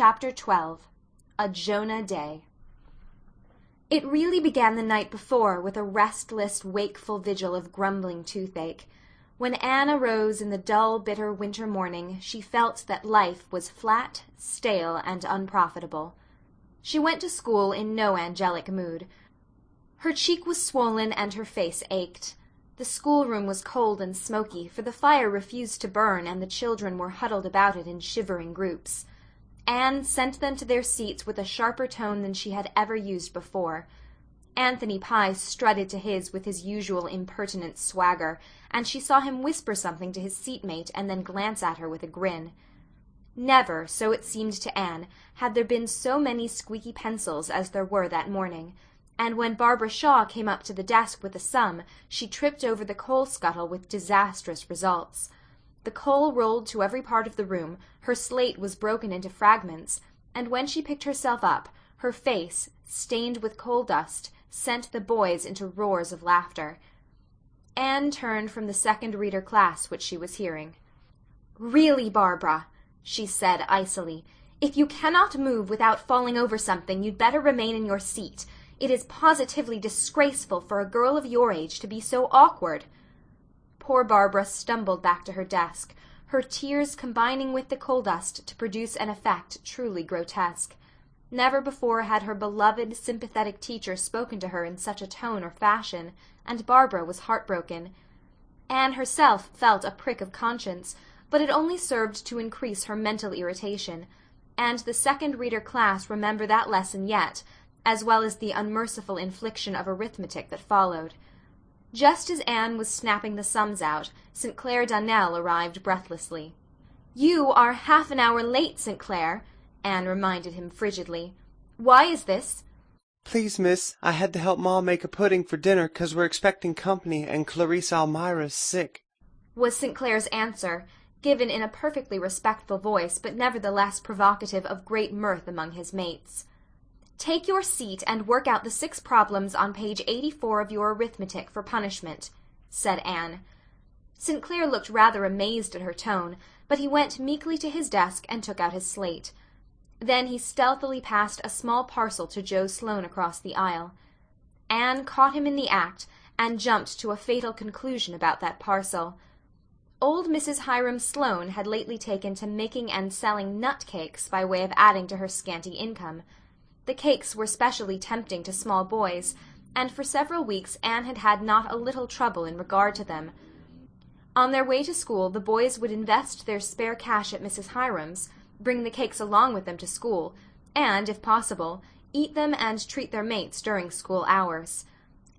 Chapter 12. A Jonah Day. It really began the night before with a restless, wakeful vigil of grumbling toothache. When Anne arose in the dull, bitter winter morning, she felt that life was flat, stale, and unprofitable. She went to school in no angelic mood. Her cheek was swollen and her face ached. The schoolroom was cold and smoky, for the fire refused to burn and the children were huddled about it in shivering groups. Anne sent them to their seats with a sharper tone than she had ever used before. Anthony Pye strutted to his with his usual impertinent swagger, and she saw him whisper something to his seatmate and then glance at her with a grin. Never, so it seemed to Anne, had there been so many squeaky pencils as there were that morning, and when Barbara Shaw came up to the desk with a sum, she tripped over the coal scuttle with disastrous results. The coal rolled to every part of the room, her slate was broken into fragments, and when she picked herself up, her face, stained with coal dust, sent the boys into roars of laughter. Anne turned from the second reader class which she was hearing. "Really, Barbara," she said icily, "if you cannot move without falling over something, you'd better remain in your seat. It is positively disgraceful for a girl of your age to be so awkward." Poor Barbara stumbled back to her desk, her tears combining with the coal dust to produce an effect truly grotesque. Never before had her beloved, sympathetic teacher spoken to her in such a tone or fashion, and Barbara was heartbroken. Anne herself felt a prick of conscience, but it only served to increase her mental irritation, and the second reader class remember that lesson yet, as well as the unmerciful infliction of arithmetic that followed. Just as Anne was snapping the sums out, St. Clair Donnell arrived breathlessly. "You are half an hour late, St. Clair," Anne reminded him frigidly. "Why is this?" "Please, miss, I had to help Ma make a pudding for dinner 'cause we're expecting company and Clarissa Almira's sick," was St. Clair's answer, given in a perfectly respectful voice but nevertheless provocative of great mirth among his mates. "Take your seat and work out the 6 problems on page 84 of your arithmetic for punishment," said Anne. St. Clair looked rather amazed at her tone, but he went meekly to his desk and took out his slate. Then he stealthily passed a small parcel to Joe Sloane across the aisle. Anne caught him in the act, and jumped to a fatal conclusion about that parcel. Old Mrs. Hiram Sloane had lately taken to making and selling nut cakes by way of adding to her scanty income. The cakes were specially tempting to small boys, and for several weeks Anne had had not a little trouble in regard to them. On their way to school the boys would invest their spare cash at Mrs. Hiram's, bring the cakes along with them to school, and, if possible, eat them and treat their mates during school hours.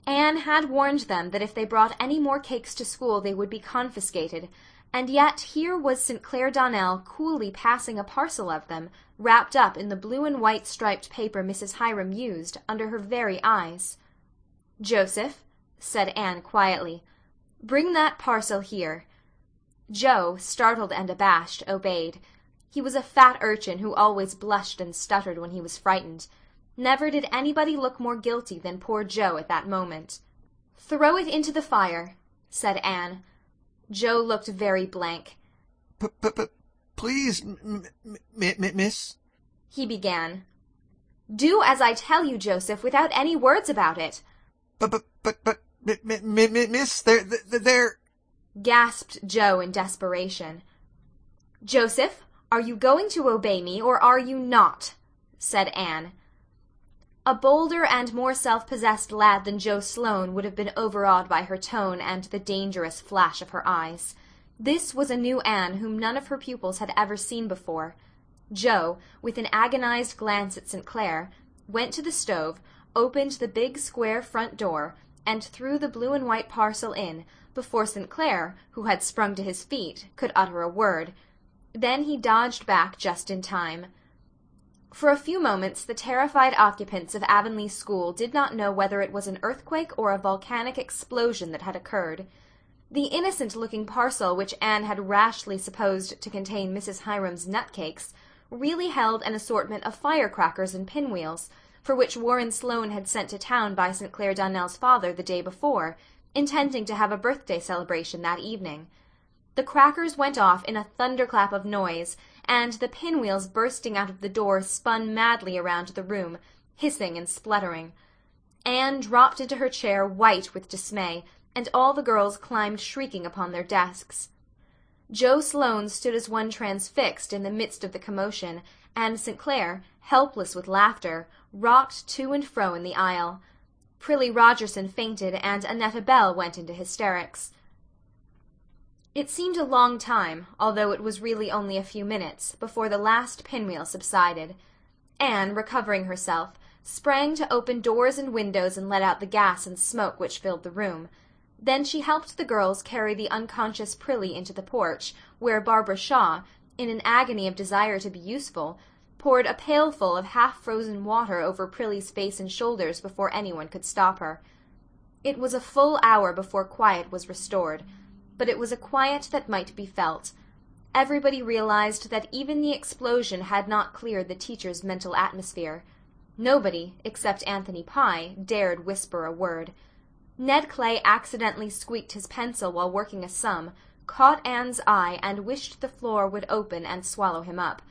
Anne had warned them that if they brought any more cakes to school they would be confiscated, and yet here was St. Clair Donnell coolly passing a parcel of them, wrapped up in the blue and white striped paper Mrs. Hiram used, under her very eyes. "Joseph," said Anne quietly, "bring that parcel here." Joe, startled and abashed, obeyed. He was a fat urchin who always blushed and stuttered when he was frightened. Never did anybody look more guilty than poor Joe at that moment. "Throw it into the fire," said Anne. Joe looked very blank. Please, miss," he began. "Do as I tell you, Joseph, without any words about it." But, miss, they're," gasped Joe in desperation. "Joseph, are you going to obey me, or are you not?" said Anne. A bolder and more self-possessed lad than Joe Sloane would have been overawed by her tone and the dangerous flash of her eyes. This was a new Anne whom none of her pupils had ever seen before. Joe, with an agonized glance at St. Clair, went to the stove, opened the big square front door, and threw the blue and white parcel in, before St. Clair, who had sprung to his feet, could utter a word. Then he dodged back just in time. For a few moments the terrified occupants of Avonlea School did not know whether it was an earthquake or a volcanic explosion that had occurred. The innocent-looking parcel which Anne had rashly supposed to contain Mrs. Hiram's nut-cakes really held an assortment of firecrackers and pinwheels, for which Warren Sloane had sent to town by St. Clair Donnell's father the day before, intending to have a birthday celebration that evening. The crackers went off in a thunderclap of noise, and the pinwheels bursting out of the door spun madly around the room, hissing and spluttering. Anne dropped into her chair white with dismay, and all the girls climbed shrieking upon their desks. Joe Sloane stood as one transfixed in the midst of the commotion, and St. Clair, helpless with laughter, rocked to and fro in the aisle. Prillie Rogerson fainted, and Annetta Bell went into hysterics. It seemed a long time, although it was really only a few minutes, before the last pinwheel subsided. Anne, recovering herself, sprang to open doors and windows and let out the gas and smoke which filled the room. Then she helped the girls carry the unconscious Prillie into the porch, where Barbara Shaw, in an agony of desire to be useful, poured a pailful of half-frozen water over Prillie's face and shoulders before anyone could stop her. It was a full hour before quiet was restored, but it was a quiet that might be felt. Everybody realized that even the explosion had not cleared the teacher's mental atmosphere. Nobody, except Anthony Pye, dared whisper a word. Ned Clay accidentally squeaked his pencil while working a sum, caught Anne's eye, and wished the floor would open and swallow him up.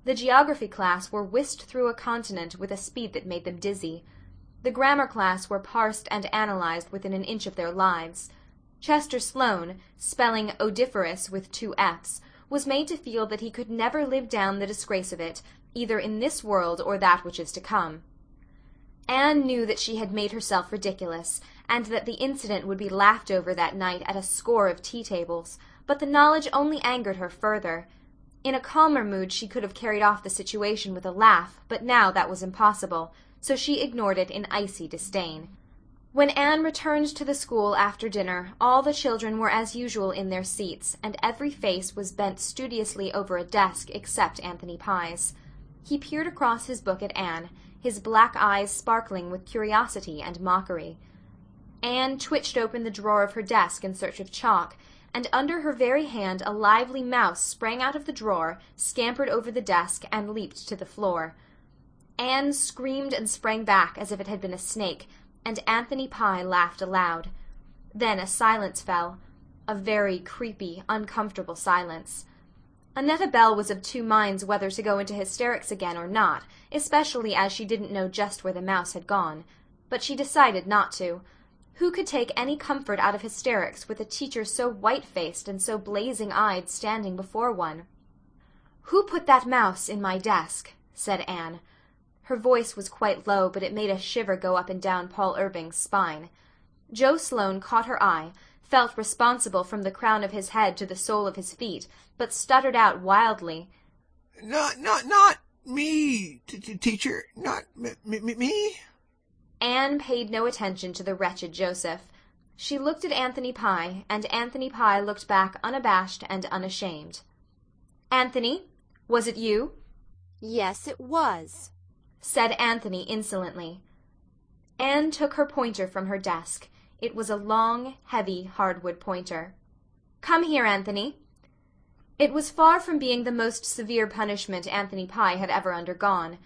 The geography class were whisked through a continent with a speed that made them dizzy. The grammar class were parsed and analyzed within an inch of their lives. Chester Sloane, spelling odiferous with 2 F's, was made to feel that he could never live down the disgrace of it, either in this world or that which is to come. Anne knew that she had made herself ridiculous, and that the incident would be laughed over that night at a score of tea-tables, but the knowledge only angered her further. In a calmer mood she could have carried off the situation with a laugh, but now that was impossible, so she ignored it in icy disdain. When Anne returned to the school after dinner, all the children were as usual in their seats, and every face was bent studiously over a desk except Anthony Pye's. He peered across his book at Anne, his black eyes sparkling with curiosity and mockery. Anne twitched open the drawer of her desk in search of chalk, and under her very hand a lively mouse sprang out of the drawer, scampered over the desk, and leaped to the floor. Anne screamed and sprang back as if it had been a snake, and Anthony Pye laughed aloud. Then a silence fell, a very creepy, uncomfortable silence. Annetta Bell was of 2 minds whether to go into hysterics again or not, especially as she didn't know just where the mouse had gone. But she decided not to. Who could take any comfort out of hysterics with a teacher so white-faced and so blazing-eyed standing before one? "Who put that mouse in my desk?" said Anne. Her voice was quite low, but it made a shiver go up and down Paul Irving's spine. Joe Sloane caught her eye, felt responsible from the crown of his head to the sole of his feet, but stuttered out wildly, Not me, teacher, not me. Anne paid no attention to the wretched Joseph. She looked at Anthony Pye, and Anthony Pye looked back unabashed and unashamed. "Anthony, was it you?" "Yes, it was," said Anthony insolently. Anne took her pointer from her desk. It was a long, heavy hardwood pointer. "Come here, Anthony." It was far from being the most severe punishment Anthony Pye had ever undergone.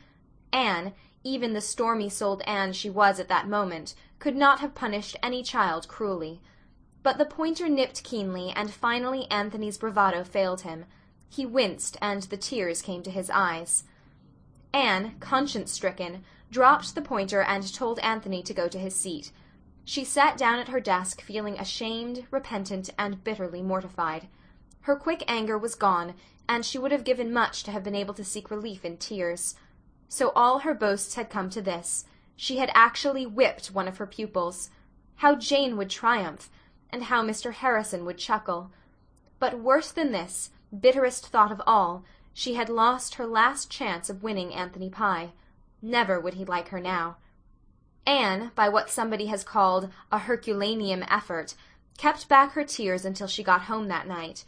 Anne, even the stormy-souled Anne she was at that moment, could not have punished any child cruelly. But the pointer nipped keenly, and finally Anthony's bravado failed him. He winced, and the tears came to his eyes. Anne, conscience-stricken, dropped the pointer and told Anthony to go to his seat. She sat down at her desk feeling ashamed, repentant, and bitterly mortified. Her quick anger was gone, and she would have given much to have been able to seek relief in tears. So all her boasts had come to this. She had actually whipped one of her pupils. How Jane would triumph, and how Mr. Harrison would chuckle. But worse than this, bitterest thought of all, she had lost her last chance of winning Anthony Pye. Never would he like her now. Anne, by what somebody has called a Herculaneum effort, kept back her tears until she got home that night.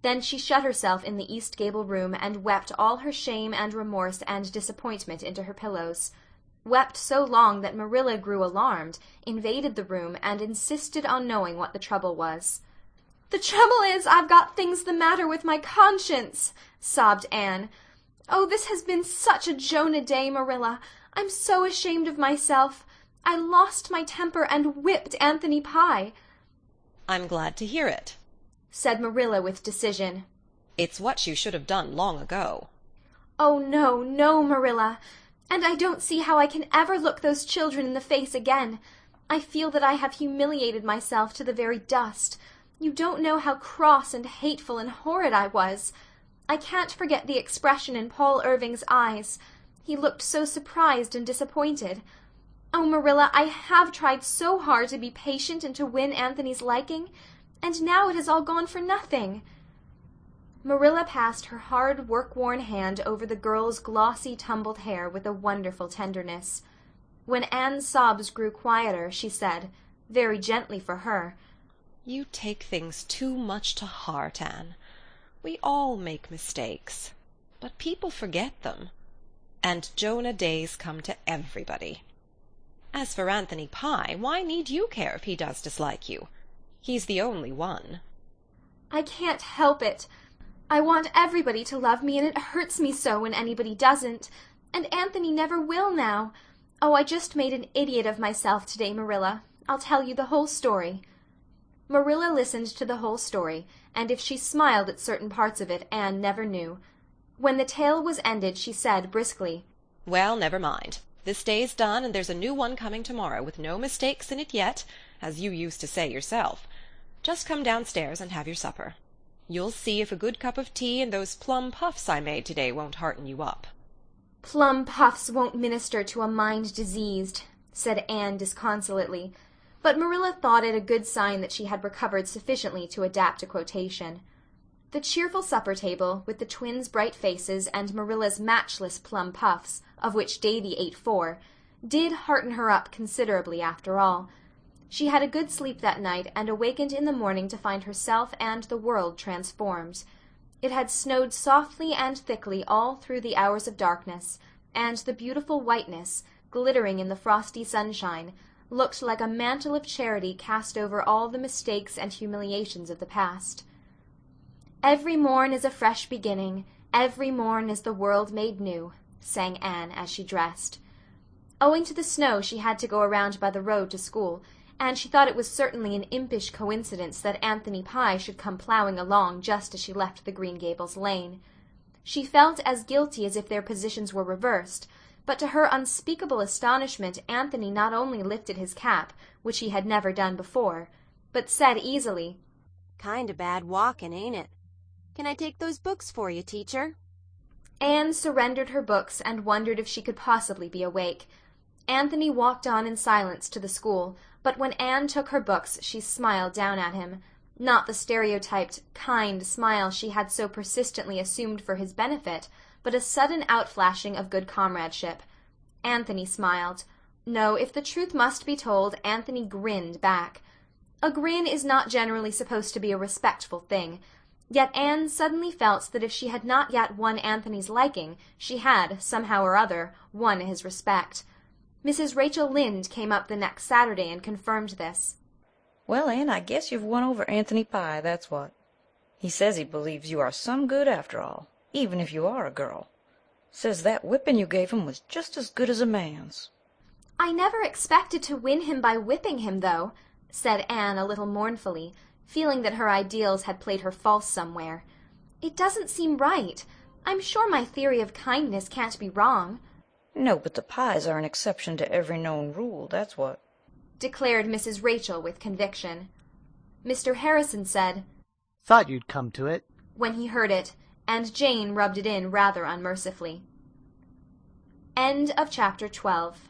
Then she shut herself in the East Gable room and wept all her shame and remorse and disappointment into her pillows. Wept so long that Marilla grew alarmed, invaded the room, and insisted on knowing what the trouble was. "The trouble is, I've got things the matter with my conscience," sobbed Anne. "Oh, this has been such a Jonah day, Marilla. I'm so ashamed of myself. I lost my temper and whipped Anthony Pye." "I'm glad to hear it," said Marilla with decision. It's what you should have done long ago. Oh, no, no, Marilla. And I don't see how I can ever look those children in the face again. I feel that I have humiliated myself to the very dust. You don't know how cross and hateful and horrid I was. I can't forget the expression in Paul Irving's eyes. He looked so surprised and disappointed. Oh, Marilla, I have tried so hard to be patient and to win Anthony's liking, and now it has all gone for nothing. Marilla passed her hard, work-worn hand over the girl's glossy, tumbled hair with a wonderful tenderness. When Anne's sobs grew quieter, she said, very gently for her, "You take things too much to heart, Anne. We all make mistakes, but people forget them, and Jonah days come to everybody. As for Anthony Pye, why need you care if he does dislike you? He's the only one." "I can't help it. I want everybody to love me, and it hurts me so when anybody doesn't. And Anthony never will now. Oh, I just made an idiot of myself today, Marilla. I'll tell you the whole story." Marilla listened to the whole story, and if she smiled at certain parts of it, Anne never knew. When the tale was ended, she said briskly, "Well, never mind. This day's done, and there's a new one coming tomorrow, with no mistakes in it yet, as you used to say yourself. Just come downstairs and have your supper. You'll see if a good cup of tea and those plum puffs I made today won't hearten you up." "Plum puffs won't minister to a mind diseased," said Anne disconsolately, but Marilla thought it a good sign that she had recovered sufficiently to adapt a quotation. The cheerful supper table, with the twins' bright faces and Marilla's matchless plum puffs, of which Davy ate 4, did hearten her up considerably after all. She had a good sleep that night and awakened in the morning to find herself and the world transformed. It had snowed softly and thickly all through the hours of darkness, and the beautiful whiteness, glittering in the frosty sunshine, looked like a mantle of charity cast over all the mistakes and humiliations of the past. "Every morn is a fresh beginning, every morn is the world made new," sang Anne as she dressed. Owing to the snow she had to go around by the road to school, and she thought it was certainly an impish coincidence that Anthony Pye should come plowing along just as she left the Green Gables lane. She felt as guilty as if their positions were reversed, but to her unspeakable astonishment Anthony not only lifted his cap, which he had never done before, but said easily, "Kinda bad walking, ain't it? Can I take those books for you, teacher?" Anne surrendered her books and wondered if she could possibly be awake. Anthony walked on in silence to the school, but when Anne took her books she smiled down at him, not the stereotyped, kind smile she had so persistently assumed for his benefit, but a sudden outflashing of good comradeship. Anthony smiled. No, if the truth must be told, Anthony grinned back. A grin is not generally supposed to be a respectful thing, yet Anne suddenly felt that if she had not yet won Anthony's liking, she had, somehow or other, won his respect. Mrs. Rachel Lynde came up the next Saturday and confirmed this. "Well, Anne, I guess you've won over Anthony Pye, that's what. He says he believes you are some good after all, even if you are a girl. Says that whipping you gave him was just as good as a man's." "I never expected to win him by whipping him, though," said Anne a little mournfully, feeling that her ideals had played her false somewhere. "It doesn't seem right. I'm sure my theory of kindness can't be wrong." "No, but the Pyes are an exception to every known rule, that's what," declared Mrs. Rachel with conviction. Mr. Harrison said, "Thought you'd come to it," when he heard it, and Jane rubbed it in rather unmercifully. End of chapter 12.